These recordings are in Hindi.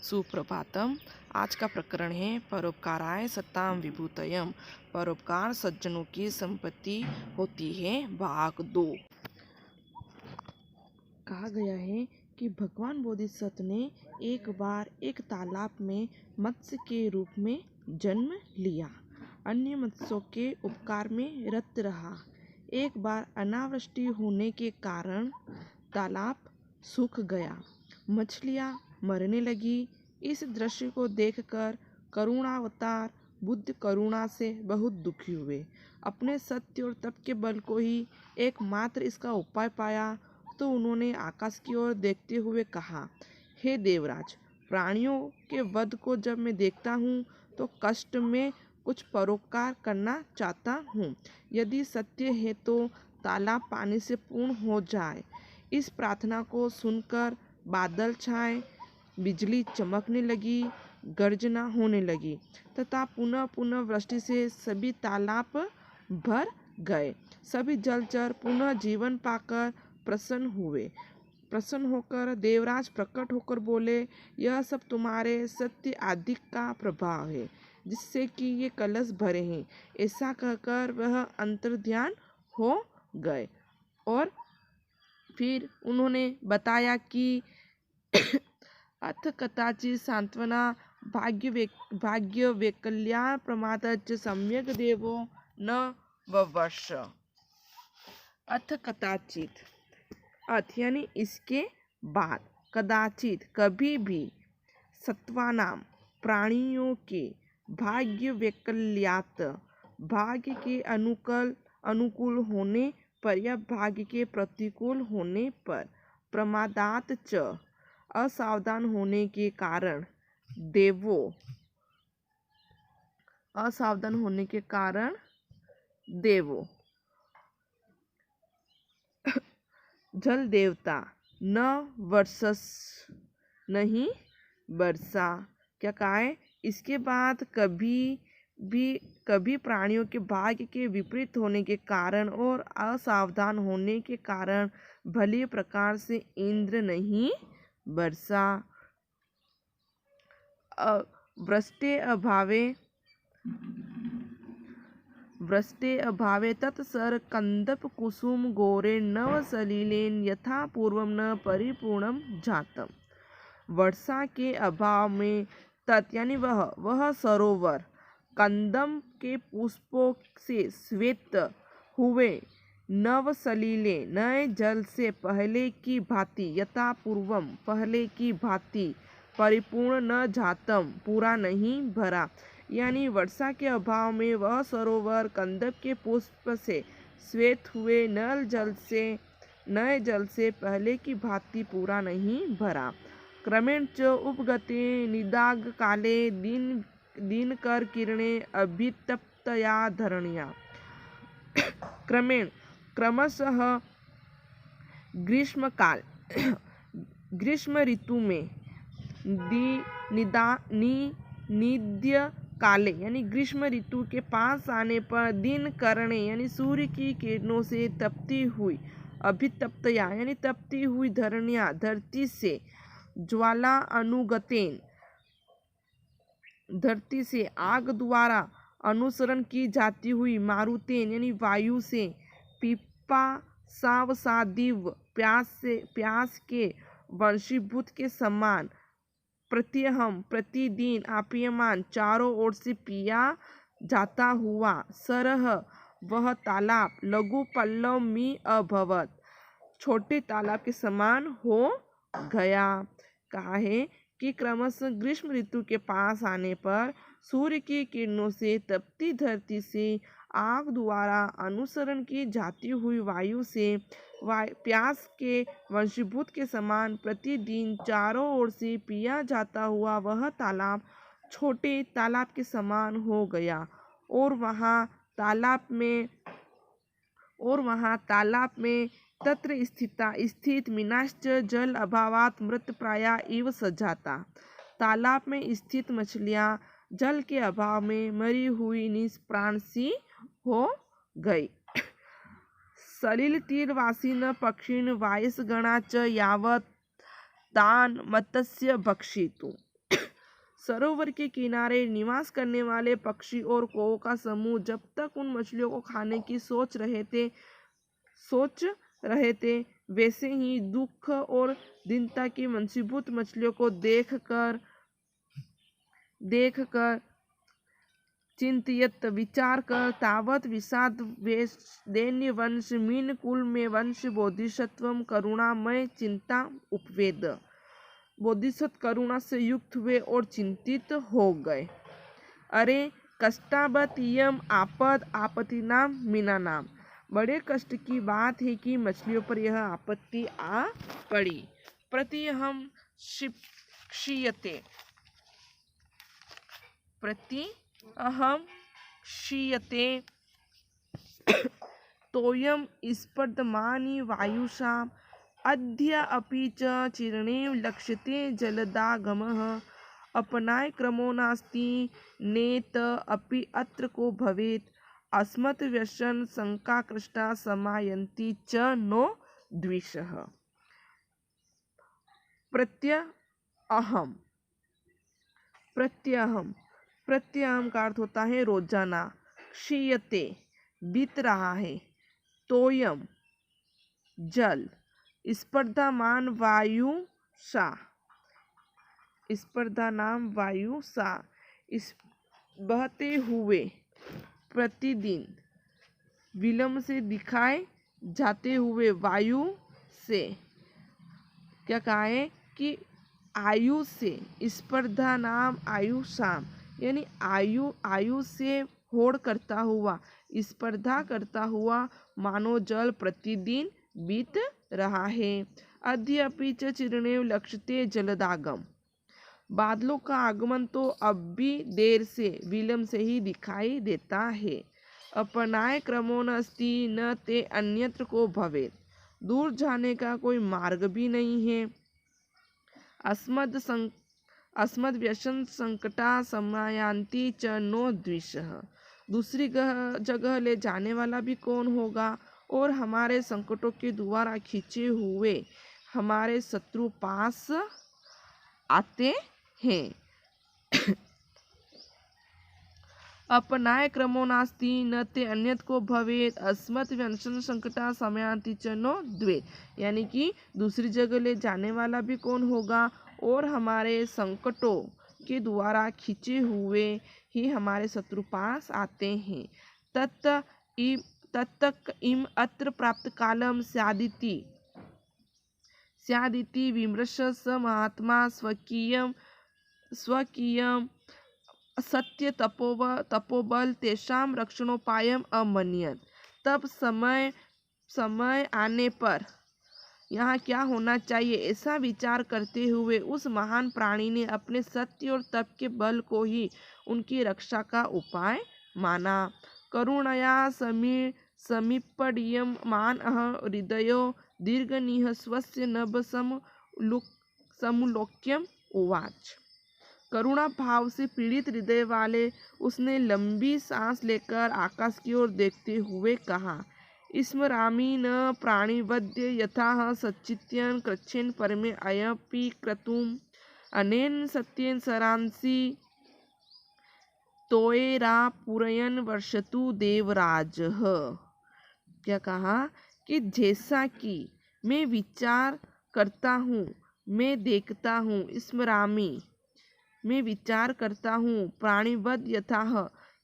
सुप्रभातम। आज का प्रकरण है परोपकाराय सताम विभूतयम। परोपकार सज्जनों की संपत्ति होती है। भाग 2। कहा गया है कि भगवान बोधिसत्व ने एक बार एक तालाब में मत्स्य के रूप में जन्म लिया। अन्य मत्स्यों के उपकार में रत रहा। एक बार अनावृष्टि होने के कारण तालाब सूख गया। मछलियां मरने लगी। इस दृश्य को देखकर करुणावतार बुद्ध करुणा से बहुत दुखी हुए। अपने सत्य और तप के बल को ही एकमात्र इसका उपाय पाया तो उन्होंने आकाश की ओर देखते हुए कहा, हे देवराज, प्राणियों के वध को जब मैं देखता हूँ तो कष्ट में कुछ परोपकार करना चाहता हूँ। यदि सत्य है तो तालाब पानी से पूर्ण हो जाए। इस प्रार्थना को सुनकर बादल छाए, बिजली चमकने लगी, गर्जना होने लगी तथा पुनः पुनः वृष्टि से सभी तालाब भर गए। सभी जलचर पुनः जीवन पाकर प्रसन्न होकर देवराज प्रकट होकर बोले, यह सब तुम्हारे सत्य आदि का प्रभाव है जिससे कि ये कलश भरे हैं। ऐसा कहकर वह अंतर्ध्यान हो गए और फिर उन्होंने बताया कि अथ कदाचित सांत्वना भाग्य वैकल्याण प्रमादच सम्यक देवो न ववर्ष। अथ कदाचित, अथ यानी इसके बाद, कदाचित कभी भी, सत्वानाम प्राणियों के, भाग्य वैकल्यात भाग्य के अनुकूल होने पर या भाग्य के प्रतिकूल होने पर, प्रमादात च असावधान होने के कारण, देवो असावधान होने के कारण देवो जल देवता न वर्षस नहीं वर्षा। क्या कहा है? इसके बाद कभी प्राणियों के भाग्य के विपरीत होने के कारण और असावधान होने के कारण भली प्रकार से इंद्र नहीं वर्षा। वृष्टे अभावे तत्सर कंदप कुसुम गोरे नव सलीलेन यथा पूर्वम न परिपूर्णम जातम। वर्षा के अभाव में तत् यानी वह सरोवर कंदम के पुष्पों से श्वेत हुए नव सलीले नए जल से पहले की भांति, यथा पूर्वम पहले की भांति, परिपूर्ण न जातम पूरा नहीं भरा। यानी वर्षा के अभाव में वह सरोवर कंदप के पुष्प से श्वेत हुए नए जल से पहले की भांति पूरा नहीं भरा। क्रमेण च उपगते निदाग काले दिनकर किरणे अभितप्तया धरणिया। क्रमशः ग्रीष्म ऋतु में निद्य काले यानी ग्रीष्म ऋतु के पास आने पर दिन करणे यानी सूर्य की किरणों से तपती हुई, अभितप्तया यानी तपती हुई धरणिया धरती से, ज्वाला अनुगतेन धरती से आग द्वारा अनुसरण की जाती हुई, मारुतेन यानी वायु से, पिपासावसादिव प्यास के वंशीभूत के समान, प्रत्यहम प्रतिदिन आप्यमान चारों ओर से पिया जाता हुआ, सरह वह तालाब, लघु पल्लव मी अभवत छोटे तालाब के समान हो गया। कहा है कि क्रमशः ग्रीष्म ऋतु के पास आने पर सूर्य की किरणों से तपती धरती से, आग द्वारा अनुसरण की जाती हुई वायु से, प्यास के वंशीभूत के समान प्रतिदिन चारों ओर से पिया जाता हुआ वह तालाब छोटे तालाब के समान हो गया। और वहाँ तालाब में तत्र स्थित मीनाश्च जल अभावात मृत प्राया इव सजाता। तालाब में स्थित मछलियां जल के अभाव में मरी हुई निष्प्राण सी हो गई। सलिल तीरवासीन पक्षिण वायसगणा च यावत् तान मत्स्य भक्षितु। सरोवर के किनारे निवास करने वाले पक्षी और कौओं का समूह जब तक उन मछलियों को खाने की सोच रहे थे वैसे ही दुख और दीनता की मंसीभूत मछलियों को देखकर चिंतित विचार कर तावत विषाद वेश दैन्य वंश मीन कुल में वंश बोधिसत्वम करुणामय चिंता उपवेद। बोधिसत्व करुणा से युक्त हुए और चिंतित हो गए। अरे कष्टावत यम आपद आपत्ति नाम मीना नाम, बड़े कष्ट की बात है कि मछलियों पर यह आपत्ति आ पड़ी। प्रतिहम क्षीयते तोयम स्पर्धमानि वायुषा अद्य अपि च चिरणेव लक्ष्यते जलदागमः अपनाय क्रमो नास्ति नेत अपि अत्र को भवेत् अस्मत् व्यसन शंका कृष्टा समायन्ति च नो द्विषः। प्रत्यहम का अर्थ होता है रोजाना, क्षीयते बीत रहा है, तोयम जल, स्पर्धामान वायु सा बहते हुए, प्रतिदिन विलंब से दिखाए जाते हुए वायु से, क्या कहा है कि आयु से, स्पर्धा नाम आयु शाम यानी आयु से होड़ करता हुआ, स्पर्धा करता हुआ मानो जल प्रतिदिन बीत रहा है। अद्यपि च चिरणेव लक्ष्यते जलदागम, बादलों का आगमन तो अब भी देर से विलंब से ही दिखाई देता है। अपनाय क्रमो नास्ति न ते अन्यत्र को भवेत्, दूर जाने का कोई मार्ग भी नहीं है। अस्मद् व्यसन संकटा समायान्ति च नो द्विषः, दूसरी जगह ले जाने वाला भी कौन होगा और हमारे संकटों के द्वारा खींचे हुए हमारे शत्रु पास आते हैं। अपनाय क्रमो नास्ति न ते अन्यत् को भवेत् अस्मत् व्यसन संकटा समयान्ति च नो द्वे, यानी कि दूसरी जगह ले जाने वाला भी कौन होगा और हमारे संकटों के द्वारा खींचे हुए ही हमारे शत्रु पास आते हैं। तत्तक इम अत्र प्राप्त कालम स्यादिति विमृश स महात्मा स्वकीयम सत्य तपोबल तेषाम रक्षणोपायम अमन्यत। तब समय आने पर यहाँ क्या होना चाहिए ऐसा विचार करते हुए उस महान प्राणी ने अपने सत्य और तप के बल को ही उनकी रक्षा का उपाय माना। करुणया समीपडीयमान हृदयो दीर्घनिः स्वस्य नभ समुलोक्यम उवाच। करुणा भाव से पीड़ित हृदय वाले उसने लंबी सांस लेकर आकाश की ओर देखते हुए कहा, स्मरामि न प्राणिवद्य यथा सच्चित्यन कृच्छेन परमे अयपि क्रतुम अनेन सत्येन सरांसि तोयेरा पुरयन वर्षतु देवराजः। क्या कहा कि जैसा कि मैं विचार करता हूँ, मैं देखता हूँ, स्मरामि मैं विचार करता हूँ, प्राणिवद यथाह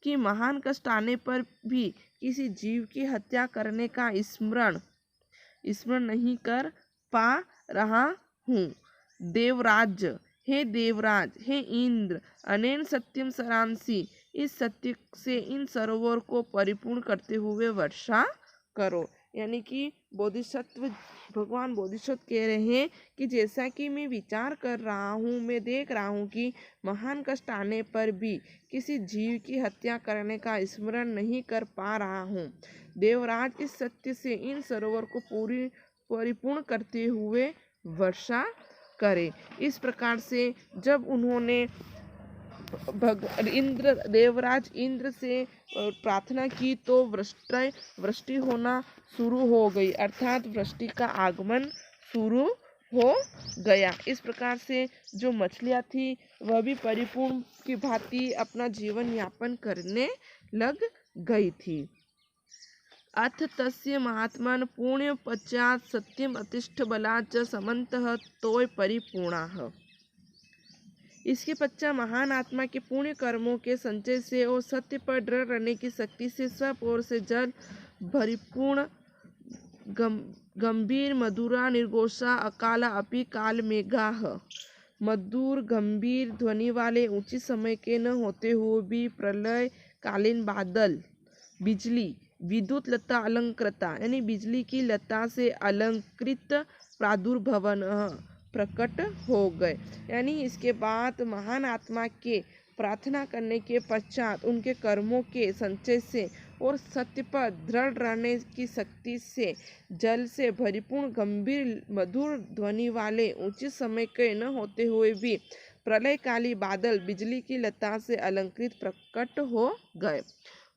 कि महान कष्ट आने पर भी किसी जीव की हत्या करने का स्मरण नहीं कर पा रहा हूँ। देवराज हे देवराज, हे इंद्र, अनेन सत्यम सरांसी इस सत्य से इन सरोवर को परिपूर्ण करते हुए वर्षा करो। यानी कि भगवान बोधिसत्व कह रहे हैं कि जैसा कि मैं विचार कर रहा हूँ, मैं देख रहा हूँ कि महान कष्ट आने पर भी किसी जीव की हत्या करने का स्मरण नहीं कर पा रहा हूँ। देवराज इस सत्य से इन सरोवर को परिपूर्ण करते हुए वर्षा करे। इस प्रकार से जब उन्होंने देवराज इंद्र से प्रार्थना की तो वृष्टि होना शुरू हो गई, अर्थात वृष्टि का आगमन शुरू हो गया। इस प्रकार से जो मछलियाँ थी वह भी परिपूर्ण की भांति अपना जीवन यापन करने लग गई थी। अथ तस्य महात्मन पुण्य पश्चात सत्यम अतिष्ठ बलाच समन्तः तोय परिपूर्णाः। इसके पश्चात महान आत्मा के पुण्य कर्मों के संचय से और सत्य पर दृढ़ रहने की शक्ति से सब ओर से जल परिपूर्ण गंभीर मधुरा निर्घोषा अकाला अपि काल मेघाः। मधुर गंभीर ध्वनि वाले उचित समय के न होते हुए भी प्रलय कालीन बादल, बिजली, विद्युत लता अलंकृता यानी बिजली की लता से अलंकृत प्रादुर्भवन प्रकट हो गए। यानी इसके बाद महान आत्मा के प्रार्थना करने के पश्चात उनके कर्मों के संचय से और सत्य पर दृढ़ रहने की शक्ति से जल से परिपूर्ण गंभीर मधुर ध्वनि वाले उचित समय के न होते हुए भी प्रलयकाली बादल, बिजली की लता से अलंकृत प्रकट हो गए।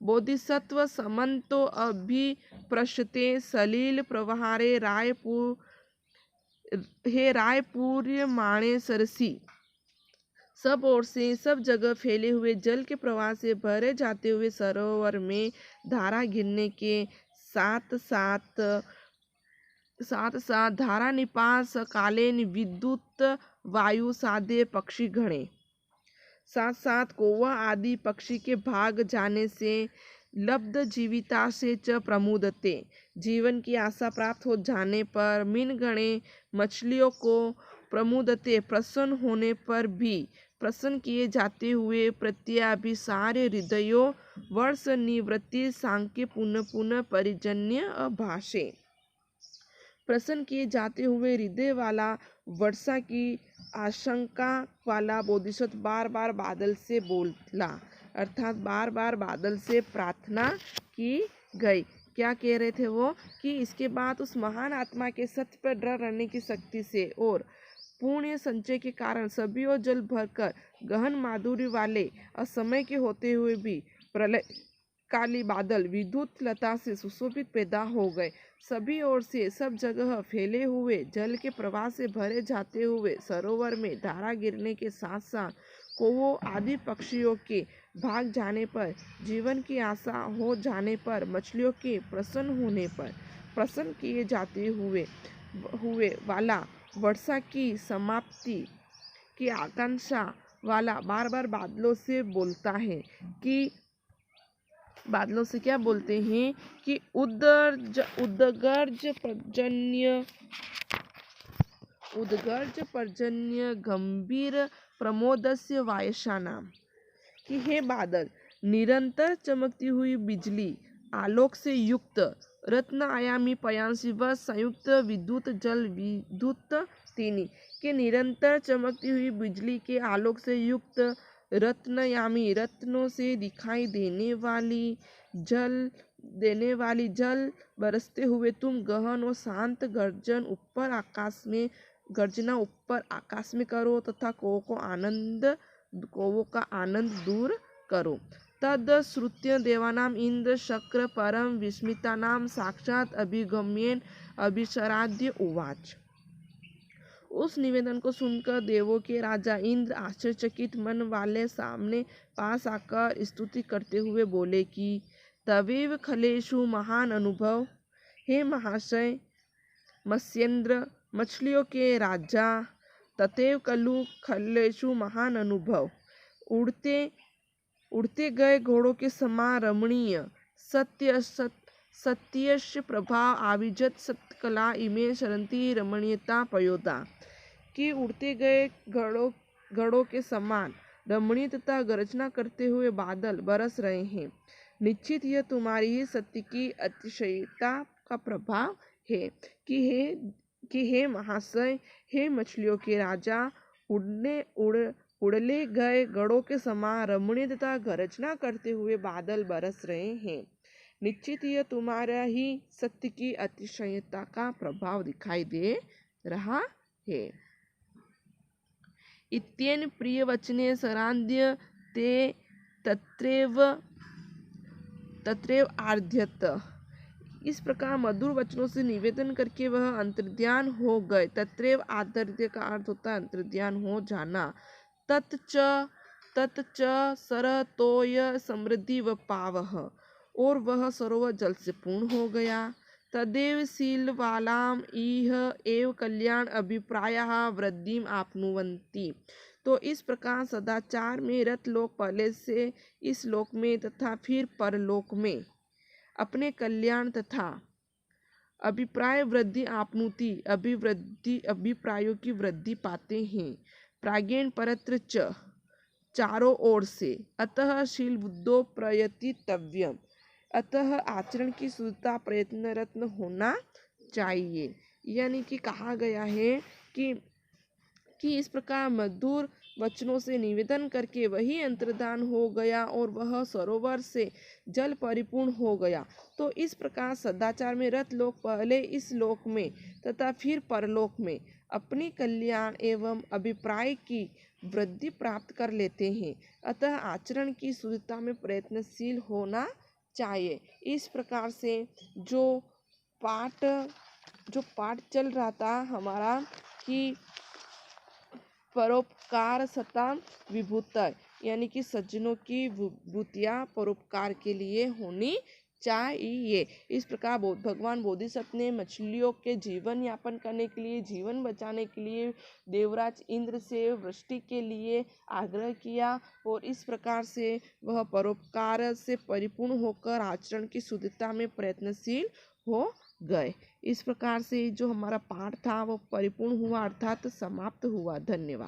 बोधिसत्व समन्तो अभिप्रशते सलिल प्रवाहारे रायपुर माणे सरसी। सब ओर से सब जगह फैले हुए जल के प्रवाह से भरे जाते हुए सरोवर में धारा गिरने के साथ साथ धारा निपास कालीन विद्युत वायु सादे पक्षी गणे, साथ साथ कौवा आदि पक्षी के भाग जाने से लब्ध जीविता से च प्रमुदते, जीवन की आशा प्राप्त हो जाने पर मीन गणे मछलियों को प्रमुदते, प्रसन्न होने पर भी प्रसन्न किए जाते हुए प्रत्याभिसार्य हृदयों वर्ष निवृत्ति सांख्य पुनः पुनः परिजन्य अभाषे। प्रसन्न किए जाते हुए हृदय वाला वर्षा की आशंका वाला बोधिसत्व बार बार बादल से बोला, अर्थात बार बार बादल से प्रार्थना की गई। क्या कह रहे थे वो कि इसके बाद उस महान आत्मा के सत्य पर दृढ़ रहने की शक्ति से और पुण्य संचय के कारण सभी ओर जल भरकर गहन माधुर्य वाले असमय के होते हुए भी प्रलय काली बादल विद्युत लता से सुशोभित पैदा हो गए। सभी ओर से सब जगह फैले हुए जल के प्रवाह से भरे जाते हुए सरोवर में धारा गिरने के साथ साथ कौवों आदि पक्षियों के भाग जाने पर, जीवन की आशा हो जाने पर, मछलियों के प्रसन्न होने पर, प्रसन्न किए जाते हुए वाला वर्षा की समाप्ति की आकांक्षा वाला बार बार बादलों से बोलता है कि बादलों से क्या बोलते हैं कि उद्गर्ज पर्जन्य गंभीर प्रमोदस्य वायशानाम, कि हे बादल, निरंतर चमकती हुई बिजली, आलोक से युक्त रत्न आयामी पयांशी व संयुक्त विद्युत जल विद्युत तीनी, के निरंतर चमकती हुई बिजली के आलोक से युक्त रत्नयामी रत्नों से दिखाई देने वाली जल बरसते हुए तुम गहन और शांत गर्जना ऊपर आकाश में करो तथा कौवों का आनंद दूर करो। तद श्रुत्य देवानाम इंद्र शक्र परम विस्मितानाम साक्षात अभिगम्येन अभिशराद्य उवाच। उस निवेदन को सुनकर देवों के राजा इंद्र आश्चर्यचकित मन वाले सामने पास आकर स्तुति करते हुए बोले कि तवेव खलेषु महान अनुभव, हे महाशय मत्स्येंद्र, मछलियों के राजा, तथैव खलु खलेषु महान अनुभव, उड़ते गए घोड़ों के समान रमणीय, सत्यस्य प्रभाव आविजत सत्कला इमे शरंती रमणीयता पयोदा, कि उड़ते गए घड़ों के समान रमणीय तथा गर्जना करते हुए बादल बरस रहे हैं। निश्चित यह तुम्हारी ही सत्य की अतिशयता का प्रभाव है कि हे महाशय, हे मछलियों के राजा, उड़ले गए घड़ों के समान रमणीय तथा गर्जना करते हुए बादल बरस रहे हैं। निश्चित यह तुम्हारा ही सत्य की अतिशयता का प्रभाव दिखाई दे रहा है। इत्येन प्रिय वचने सरांध्य ते तत्रैव आर्ध्यत। इस प्रकार मधुर वचनों से निवेदन करके वह अंतर्ध्यान हो गए। तत्रैव आदर्य का अर्थ होता है अंतर्ध्यान हो जाना। तत्च तत्च सरतोय समृद्धि व पावह, और वह सरोवर जल से पूर्ण हो गया। तदेव शीलवालाम इह एव कल्याण अभिप्रायः वृद्धिम आपनुवन्ति। तो इस प्रकार सदाचार में रत लोग पहले से इस लोक में तथा फिर परलोक में अपने कल्याण तथा अभिप्राय वृद्धि आपनुति अभिप्रायों की वृद्धि पाते हैं। प्रागेण परत्र च, चारों ओर से। अतः शील बुद्धो प्रयतितव्यम, अतः आचरण की शुद्धता प्रयत्नरत होना चाहिए। यानी कि कहा गया है कि इस प्रकार मधुर वचनों से निवेदन करके वही अंतर्धान हो गया और वह सरोवर से जल परिपूर्ण हो गया। तो इस प्रकार सदाचार में रत लोग पहले इस लोक में तथा फिर परलोक में अपनी कल्याण एवं अभिप्राय की वृद्धि प्राप्त कर लेते हैं। अतः आचरण की शुद्धता में प्रयत्नशील होना चाहिए। इस प्रकार से जो पाठ चल रहा था हमारा कि परोपकार सता विभूतय, यानी कि सज्जनों की विभूतियाँ परोपकार के लिए होनी चाहिए। इस प्रकार भगवान बोधिसत्व ने मछलियों के जीवन यापन करने के लिए, जीवन बचाने के लिए देवराज इंद्र से वृष्टि के लिए आग्रह किया और इस प्रकार से वह परोपकार से परिपूर्ण होकर आचरण की शुद्धता में प्रयत्नशील हो गए। इस प्रकार से जो हमारा पाठ था वो परिपूर्ण हुआ अर्थात समाप्त हुआ। धन्यवाद।